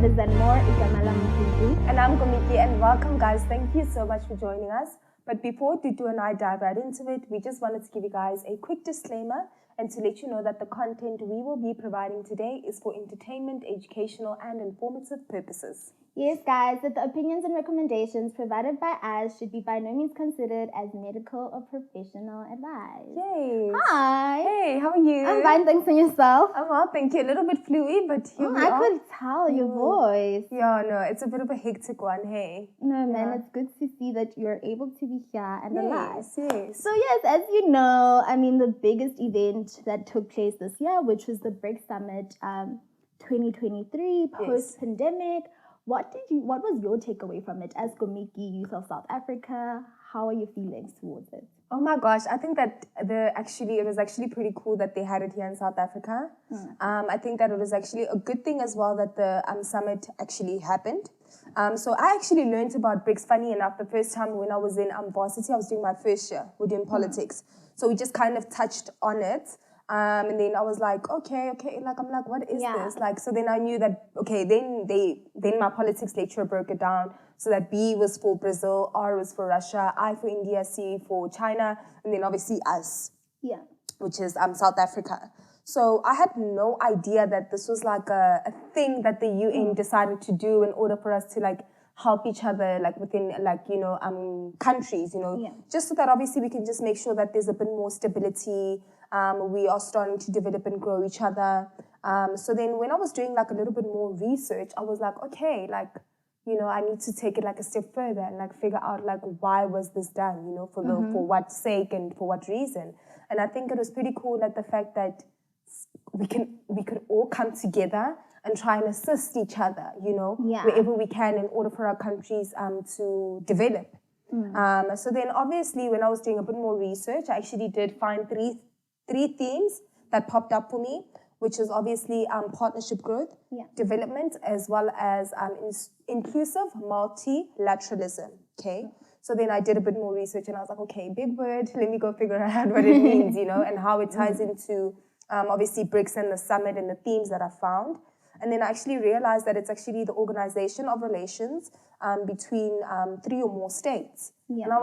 Matters and More. And I'm Komiki, and welcome, guys. Thank you so much for joining us. But before Tutu and I dive right into it, we just wanted to give you guys a quick disclaimer and to let you know that the content we will be providing today is for entertainment, educational, and informative purposes. Yes, guys, that the opinions and recommendations provided by us should be by no means considered as medical or professional advice. Yay! Hi! Hey, how are you? I'm fine, thanks, and yourself? I'm well, thank you. A little bit fluey, but here we are. I could tell your voice. Yeah, no, it's a bit of a hectic one, hey? No, man, it's good to see that you're able to be here and alive. Yes. So yes, as you know, I mean, the biggest event that took place this year, which was the BRICS Summit 2023, post-pandemic. What was your takeaway from it as Komiki, youth of South Africa? How are your feelings towards it? Oh my gosh, I think that it was actually pretty cool that they had it here in South Africa. I think that it was actually a good thing as well that the summit actually happened. So I actually learned about BRICS, funny enough, the first time when I was in varsity. I was doing my first year within politics. So we just kind of touched on it. And then I was like, okay, I'm like, what is this? Like, so then I knew that, okay, then my politics lecturer broke it down. So that B was for Brazil, R was for Russia, I for India, C for China, and then obviously us, which is South Africa. So I had no idea that this was like a thing that the UN decided to do in order for us to like help each other, like within countries, just so that obviously we can just make sure that there's a bit more stability. We are starting to develop and grow each other. So then when I was doing like a little bit more research, I was like, okay, like, I need to take it like a step further and like figure out like why was this done, for what sake and for what reason. And I think it was pretty cool that the fact that we could all come together and try and assist each other, wherever we can in order for our countries to develop. So then obviously when I was doing a bit more research, I actually did find three themes that popped up for me, which is obviously partnership growth, development, as well as inclusive multilateralism, okay? So then I did a bit more research and I was like, okay, big word, let me go figure out what it means, and how it ties into obviously BRICS and the summit and the themes that I found. And then I actually realized that it's actually the organization of relations between 3 or more states. And I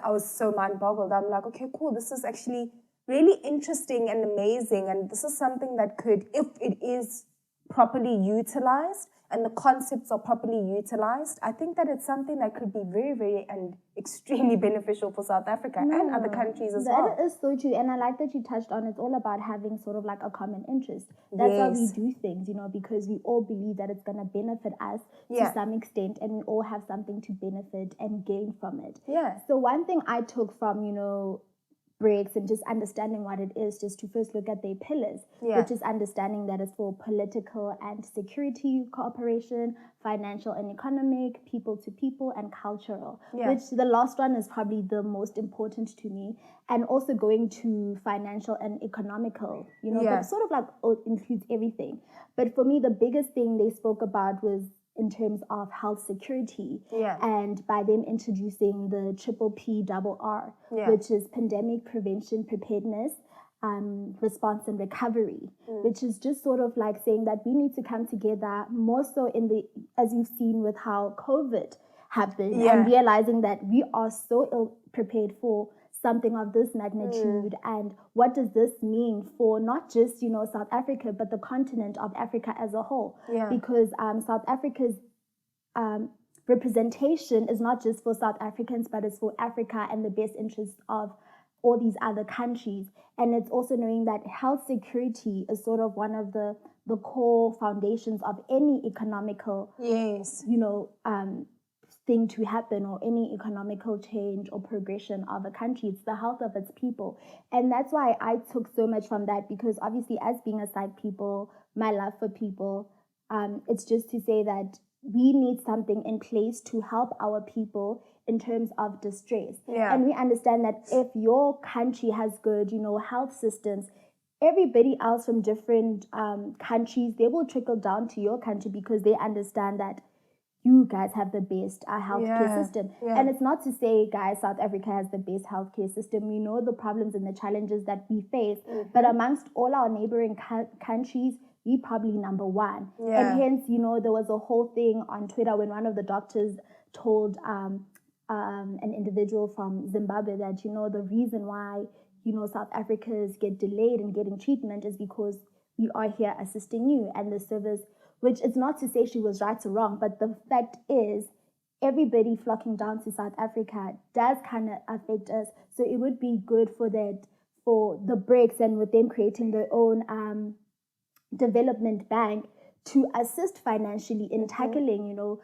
was so mind-boggled. I'm like, okay, cool, this is actually really interesting and amazing, and this is something that could, if it is properly utilized and the concepts are properly utilized, I think that it's something that could be very, very and extremely beneficial for South Africa and other countries as well. That is so true, and I like that you touched on it's all about having sort of like a common interest. That's why we do things, because we all believe that it's going to benefit us to some extent, and we all have something to benefit and gain from it. So one thing I took from, BRICS and just understanding what it is, just to first look at their pillars, which is understanding that it's for political and security cooperation, financial and economic, people to people, and cultural, which the last one is probably the most important to me, and also going to financial and economical, but sort of like includes everything. But for me, the biggest thing they spoke about was in terms of health security, and by them introducing the PPPRR, which is pandemic prevention, preparedness, response and recovery, which is just sort of like saying that we need to come together more so as you've seen with how COVID happened, and realizing that we are so ill prepared for something of this magnitude, and what does this mean for not just South Africa but the continent of Africa as a whole, because South Africa's representation is not just for South Africans, but it's for Africa and the best interests of all these other countries. And it's also knowing that health security is sort of one of the core foundations of any economical thing to happen, or any economical change or progression of a country. It's the health of its people. And that's why I took so much from that, because obviously as being a side people, my love for people, it's just to say that we need something in place to help our people in terms of distress. And we understand that if your country has good, health systems, everybody else from different countries, they will trickle down to your country because they understand that you guys have the best healthcare system. And it's not to say, guys, South Africa has the best healthcare system. We know the problems and the challenges that we face. But amongst all our neighboring countries, we probably number one. Yeah. And hence, you know, there was a whole thing on Twitter when one of the doctors told an individual from Zimbabwe that, you know, the reason why, you know, South Africans get delayed in getting treatment is because we are here assisting you. And the service, which is not to say she was right or wrong, but the fact is everybody flocking down to South Africa does kind of affect us. So it would be good for the BRICS and with them creating their own development bank to assist financially in tackling, you know,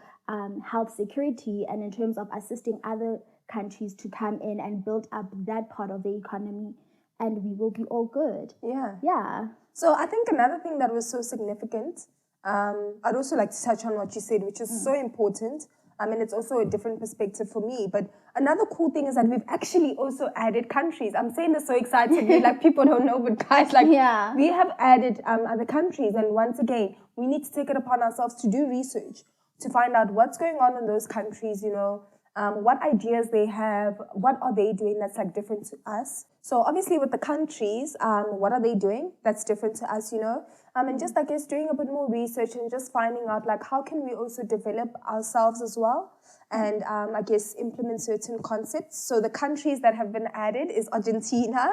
health security and in terms of assisting other countries to come in and build up that part of the economy, and we will be all good. Yeah. So I think another thing that was so significant, I'd also like to touch on what you said, which is so important. I mean, it's also a different perspective for me. But another cool thing is that we've actually also added countries. I'm saying this so excitedly, like people don't know, but guys, like we have added other countries. And once again, we need to take it upon ourselves to do research, to find out what's going on in those countries, you know, what ideas they have, what are they doing that's like different to us. So obviously with the countries, what are they doing that's different to us, you know? And just, I guess, doing a bit more research and just finding out, like, how can we also develop ourselves as well and, I guess, implement certain concepts. So the countries that have been added is Argentina.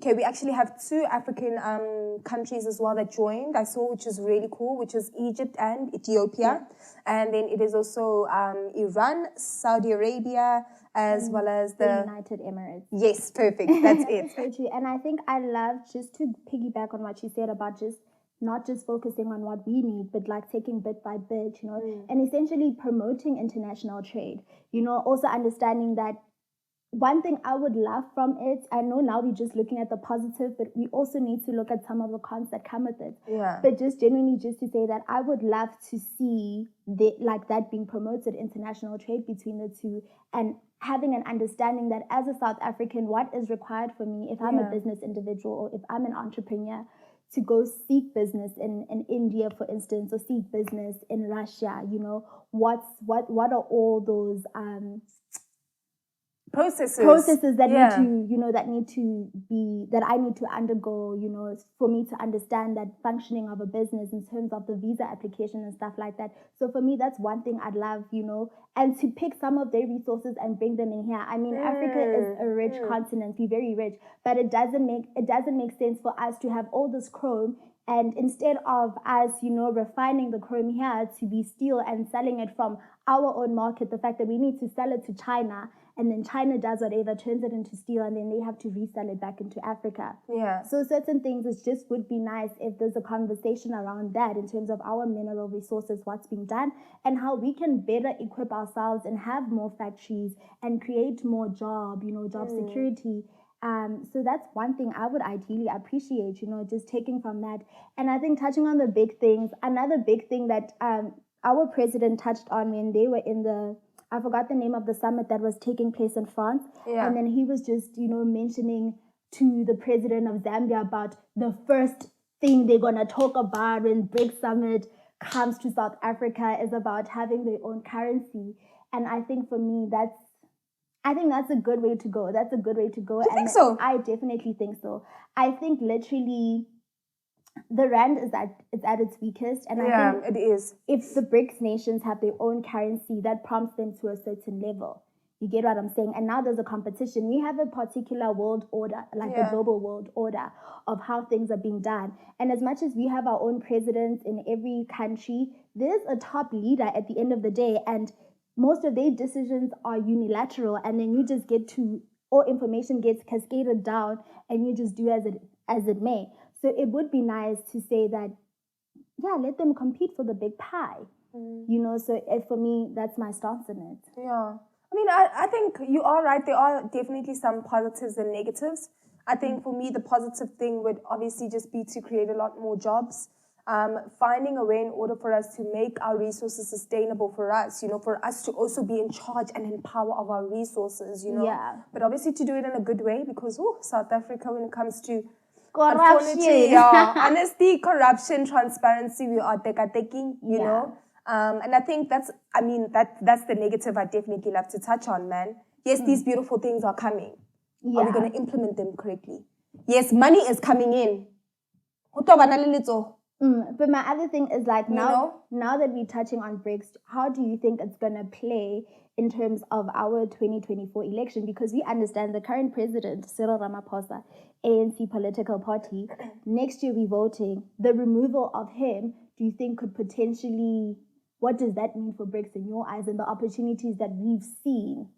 Okay, we actually have 2 African countries as well that joined, I saw, which is really cool, which is Egypt and Ethiopia. And then it is also Iran, Saudi Arabia, as well as the United Emirates. Yes, perfect. That's it. So true. And I think I love, just to piggyback on what you said about just not just focusing on what we need, but like taking bit by bit, you know, and essentially promoting international trade, you know, also understanding that one thing I would love from it, I know now we're just looking at the positive, but we also need to look at some of the cons that come with it. But just genuinely just to say that I would love to see like that being promoted, international trade between the two, and having an understanding that as a South African, what is required for me if I'm a business individual or if I'm an entrepreneur to go seek business in India, for instance, or seek business in Russia, you know, what are all those processes that need to, you know, that I need to undergo, you know, for me to understand that functioning of a business in terms of the visa application and stuff like that. So for me, that's one thing I'd love, you know, and to pick some of their resources and bring them in here. I mean, Africa is a rich continent, we're very rich, but it doesn't make sense for us to have all this chrome, and instead of us, you know, refining the chrome here to be steel and selling it from our own market, the fact that we need to sell it to China, and then China does whatever, turns it into steel, and then they have to resell it back into Africa. So certain things, it just would be nice if there's a conversation around that in terms of our mineral resources, what's being done, and how we can better equip ourselves and have more factories and create more job security. So that's one thing I would ideally appreciate, you know, just taking from that. And I think touching on the big things, another big thing that our president touched on when they were in I forgot the name of the summit that was taking place in France. And then he was just, you know, mentioning to the president of Zambia about the first thing they're going to talk about when BRICS Summit comes to South Africa is about having their own currency. And I think for me, that's a good way to go. That's a good way to go. Do you think so? I definitely think so. I think literally the rand is at its weakest, and I think it is. If the BRICS nations have their own currency, that prompts them to a certain level. You get what I'm saying? And now there's a competition. We have a particular world order, like the global world order of how things are being done. And as much as we have our own presidents in every country, there's a top leader at the end of the day, and most of their decisions are unilateral, and then you just get to, all information gets cascaded down, and you just do as it may. So it would be nice to say that, let them compete for the big pie, you know. So for me, that's my stance on it. I mean, I think you are right. There are definitely some positives and negatives. I think for me, the positive thing would obviously just be to create a lot more jobs. Finding a way in order for us to make our resources sustainable for us, you know, for us to also be in charge and in power of our resources, you know. But obviously to do it in a good way, because South Africa, when it comes to corruption, honesty, corruption, transparency, we are taking, you know. And I think that's the negative I definitely love to touch on, man. Yes, these beautiful things are coming. Are we going to implement them correctly? Yes, money is coming in. But my other thing is like now know? that we're touching on BRICS, how do you think it's gonna play in terms of our 2024 election? Because we understand the current president, Cyril Ramaphosa, ANC political party, next year we're voting. The removal of him, do you think could potentially, what does that mean for BRICS in your eyes and the opportunities that we've seen?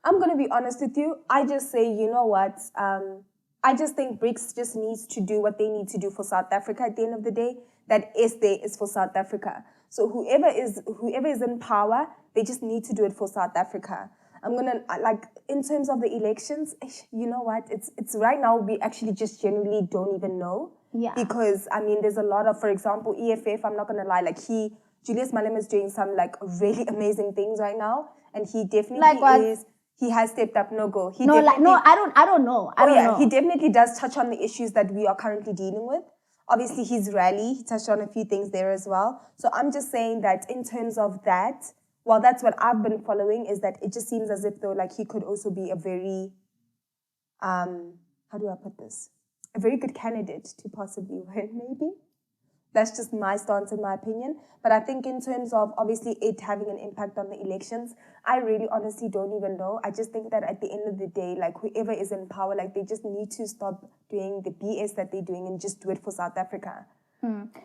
I'm going to be honest with you. I just say, you know what? I just think BRICS just needs to do what they need to do for South Africa at the end of the day. That is there is for South Africa. So whoever is in power, they just need to do it for South Africa. I'm going to, like, in terms of the elections, you know what? It's right now, we actually just generally don't even know. Yeah. Because, I mean, there's a lot of, for example, EFF, I'm not going to lie, like Julius Malema is doing some, like, really amazing things right now. And he definitely is. He has stepped up. I don't know. I don't know. He definitely does touch on the issues that we are currently dealing with. Obviously, his rally, he touched on a few things there as well. So I'm just saying that in terms of that, well, that's what I've been following, is that it just seems as if though, like, he could also be a very, how do I put this? A very good candidate to possibly win, maybe. That's just my stance in my opinion. But I think in terms of obviously it having an impact on the elections, I really honestly don't even know. I just think that at the end of the day, like, whoever is in power, like, they just need to stop doing the BS that they're doing and just do it for South Africa.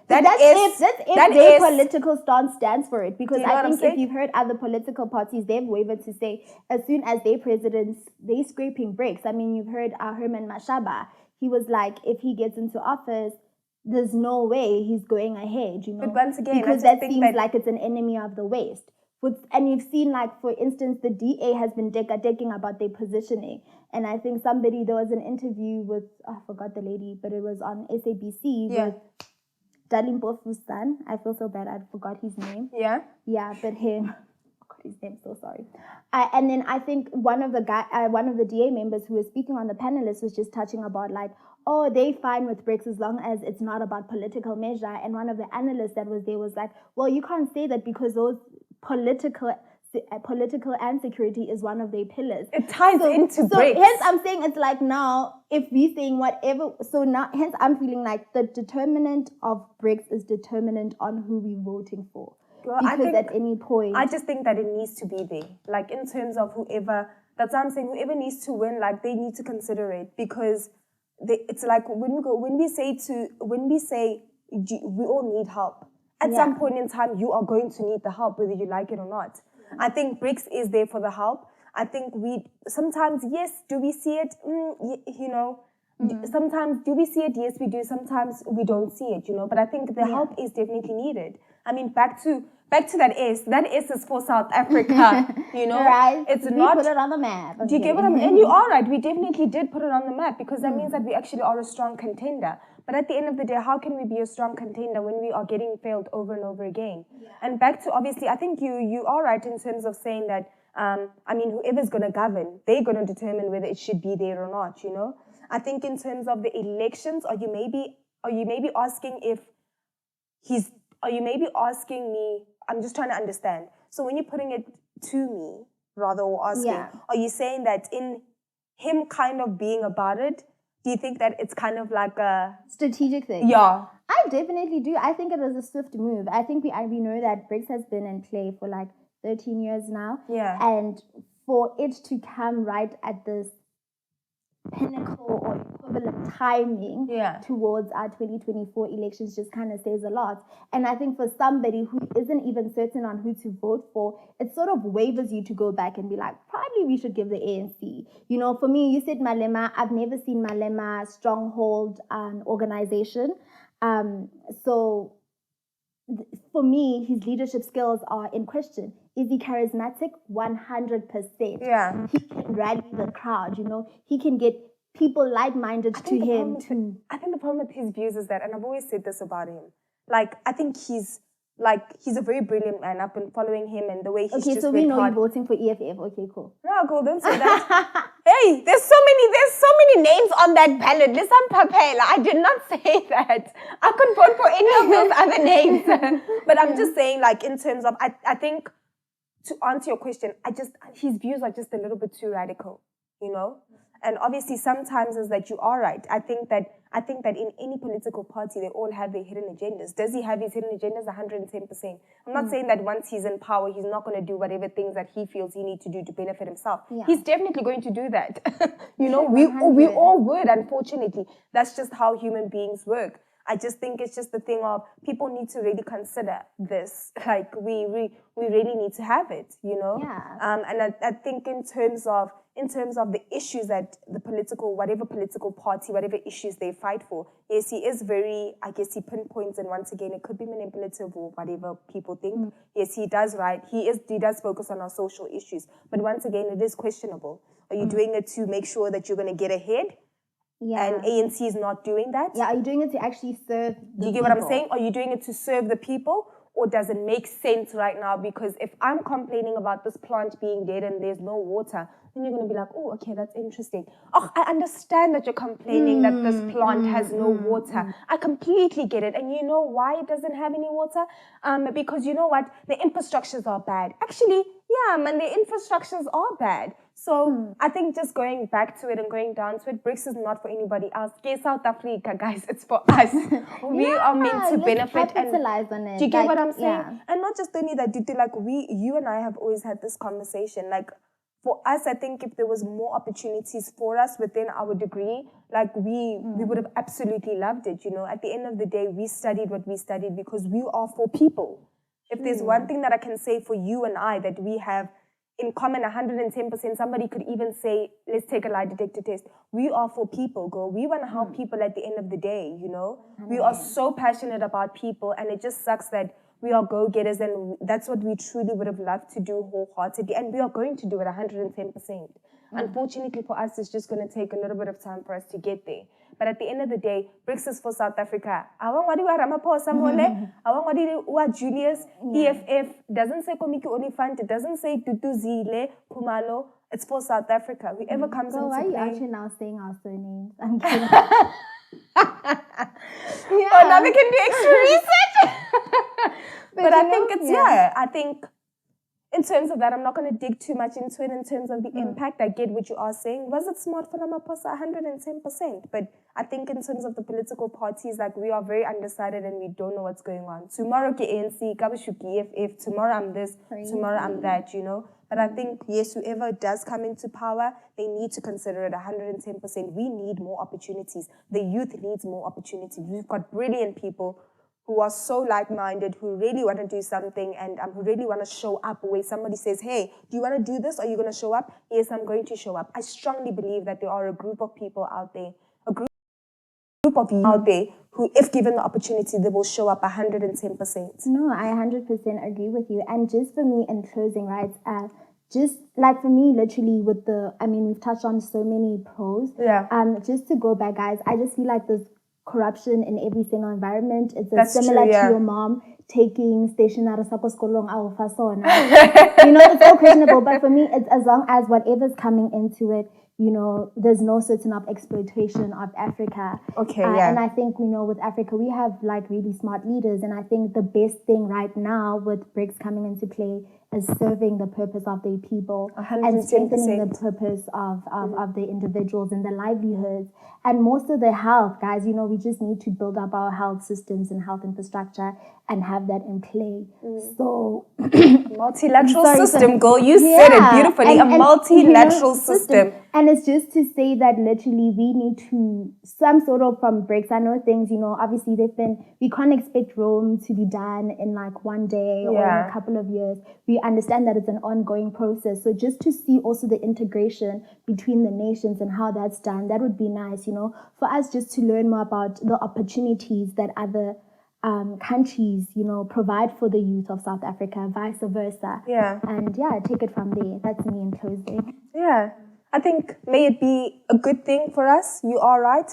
That's if their political stance stands for it. Because I think if you've heard other political parties, they've wavered to say as soon as their presidents, they're scraping bricks. I mean, you've heard Herman Mashaba. He was like, if he gets into office, there's no way he's going ahead, you know. But once again, because that seems like it's an enemy of the West. And you've seen, like, for instance, the DA has been decking about their positioning. And I think there was an interview with, I forgot the lady, but it was on SABC with Dalimpo Fusan. I feel so bad, I forgot his name. Yeah? Yeah, but him... his name, so sorry. And then I think one of the DA members who was speaking on the panelists was just touching about, like, oh, they fine with BRICS as long as it's not about political measure. And one of the analysts that was there was like, well, you can't say that because those political and security is one of their pillars. It ties into BRICS. So hence I'm saying it's like now, if we're saying whatever, so now hence I'm feeling like the determinant of BRICS is determinant on who we're voting for. Well, because at any point... I just think that it needs to be there. Like, in terms of whoever... That's what I'm saying. Whoever needs to win, like, they need to consider it. Because it's like when we say we all need help. At some point in time, you are going to need the help, whether you like it or not. I think BRICS is there for the help. I think sometimes, yes, do we see it? You know... Sometimes, do we see it? Yes, we do. Sometimes we don't see it, you know. But I think the help is definitely needed. I mean, back to that S. That S is for South Africa, you know. Right. We put it on the map. Do you get what I mean? And you are right. We definitely did put it on the map because that means that we actually are a strong contender. But at the end of the day, how can we be a strong contender when we are getting failed over and over again? Yeah. And back to, obviously, I think you are right in terms of saying that, I mean, whoever's going to govern, they're going to determine whether it should be there or not, you know. I think in terms of the elections, are you maybe asking me, I'm just trying to understand. So when you're putting it to me, rather, or asking, are you saying that in him kind of being about it, do you think that it's kind of like a... strategic thing? Yeah. I definitely do. I think it was a swift move. I think we know that BRICS has been in play for like 13 years now. Yeah. And for it to come right at this pinnacle or equivalent timing towards our 2024 elections just kind of says a lot. And I think for somebody who isn't even certain on who to vote for, it sort of wavers you to go back and be like, probably we should give the ANC. You know, for me, you said Malema. I've never seen Malema stronghold an organization. So for me, his leadership skills are in question. Is he charismatic? 100%. Yeah. He can rally the crowd, you know. He can get people like-minded to him. I think the problem with his views is that, and I've always said this about him, like, I think he's a very brilliant man. I've been following him and the way he's just... Okay, so we know you're voting for EFF. Okay, cool. No, cool, don't say that. Hey, there's so many names on that ballot. Listen, Papela, I did not say that. I couldn't vote for any of those other names. But I'm just saying, like, in terms of, I think, to answer your question, his views are just a little bit too radical, you know? And obviously sometimes is that you are right. I think that I think that in any political party, they all have their hidden agendas. Does he have his hidden agendas? 110%. I'm not saying that once he's in power, he's not going to do whatever things that he feels he needs to do to benefit himself. Yeah. He's definitely going to do that. You know, we all would, unfortunately. That's just how human beings work. I just think it's just the thing of people need to really consider this. Like we really need to have it, you know. Yeah. And I think in terms of the issues that whatever political party, whatever issues they fight for, yes, he is very, I guess he pinpoints, and once again, it could be manipulative or whatever people think. Yes, he does right. He does focus on our social issues, but once again, it is questionable. Are you doing it to make sure that you're going to get ahead? Yeah. And ANC is not doing that. Yeah, are you doing it to actually serve the Do you get what I'm saying? Are you doing it to serve the people? Or does it make sense right now? Because if I'm complaining about this plant being dead and there's no water, then you're going to be like, oh, okay, that's interesting. Oh, I understand that you're complaining that this plant has no water. I completely get it. And you know why it doesn't have any water? Because you know what? The infrastructures are bad. Actually, yeah, man, the infrastructures are bad. So I think just going back to it and going down to it, BRICS is not for anybody else. Okay, South Africa, guys, it's for us. We are meant to benefit and capitalize on it. Do you get what I'm saying? Yeah. And not just only that, like you and I have always had this conversation. Like for us, I think if there was more opportunities for us within our degree, like we would have absolutely loved it. You know, at the end of the day, we studied what we studied because we are for people. If there's one thing that I can say for you and I that we have in common 110%, somebody could even say, let's take a lie detector test. We are for people, girl. We want to help people at the end of the day, you know? We are so passionate about people, and it just sucks that we are go-getters, and that's what we truly would have loved to do wholeheartedly, and we are going to do it 110%. Unfortunately for us, it's just going to take a little bit of time for us to get there. But at the end of the day, BRICS is for South Africa. Awangwadi wa Ramaphosa Mole, awangwadi wa Julius, EFF, doesn't say Komiki Olifant, it doesn't say Tutu Zile, Kumalo. It's for South Africa. Whoever comes into why play. are you actually now saying our surnames? I'm kidding. Oh, now we can do extra research. But I think it's, I think in terms of that, I'm not going to dig too much into it in terms of the impact. I get what you are saying. Was it smart for Ramaphosa? 110%. But I think in terms of the political parties, like we are very undecided and we don't know what's going on. Tomorrow, ANC, Kabashuki, EFF, tomorrow I'm this, tomorrow I'm that, you know. But I think, yes, whoever does come into power, they need to consider it 110%. We need more opportunities. The youth needs more opportunities. We've got brilliant people who are so like-minded, who really want to do something and who really want to show up where somebody says, hey, do you want to do this? Are you going to show up? Yes, I'm going to show up. I strongly believe that there are a group of people out there, a group of you out there who, if given the opportunity, they will show up 110%. No, I 100% agree with you. And just for me, in closing, right, just like for me, literally with we've touched on so many pros. Yeah. Just to go back, guys, I just feel like there's corruption in every single environment. It's similar to your mom taking stationery skolong au fasona. You know, it's all questionable, but for me, it's as long as whatever's coming into it, you know, there's no certain of exploitation of Africa. Okay, yeah. And I think, you know, with Africa, we have like really smart leaders. And I think the best thing right now with BRICS coming into play is serving the purpose of the people 110%. and strengthening the purpose of the individuals and their livelihoods. And most of the health, guys, you know, we just need to build up our health systems and health infrastructure and have that in play. So multilateral system, girl. You said it beautifully. And, a multilateral system. And it's just to say that literally we need to, some sort of from BRICS, I know things, you know, obviously we can't expect Rome to be done in like one day or in a couple of years. We understand that it's an ongoing process. So just to see also the integration between the nations and how that's done, that would be nice, you know, for us just to learn more about the opportunities that other countries, you know, provide for the youth of South Africa, vice versa. Yeah. And take it from there. That's me in closing. Yeah. I think may it be a good thing for us. You are right.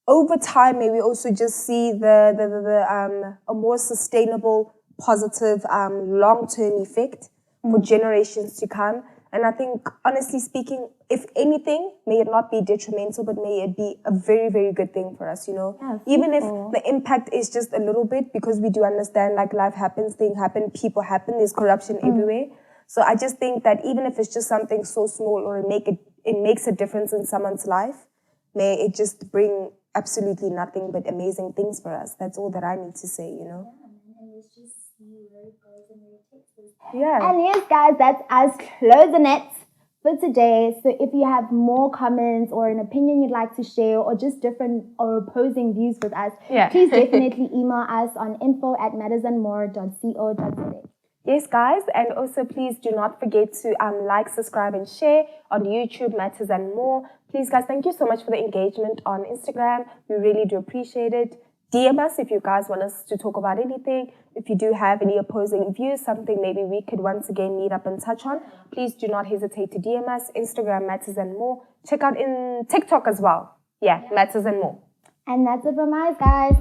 Over time, may we also just see a more sustainable, positive, long-term effect for generations to come. And I think, honestly speaking, if anything, may it not be detrimental, but may it be a very, very good thing for us, you know. Yeah, even if the impact is just a little bit, because we do understand, like, life happens, things happen, people happen, there's corruption everywhere. So I just think that even if it's just something so small or it makes a difference in someone's life, may it just bring absolutely nothing but amazing things for us. That's all that I need to say, you know. And let's just see where it goes and where it takes us. Yeah. And yes, guys, that's us closing it for today. So if you have more comments or an opinion you'd like to share or just different or opposing views with us, please definitely email us on info@mattersandmore.co.za. Yes, guys, and also please do not forget to like, subscribe, and share on YouTube, Matters and More. Please, guys, thank you so much for the engagement on Instagram. We really do appreciate it. DM us if you guys want us to talk about anything. If you do have any opposing views, something maybe we could once again meet up and touch on, please do not hesitate to DM us. Instagram, Matters and More. Check out in TikTok as well. Yeah, Matters and More. And that's it from us, guys.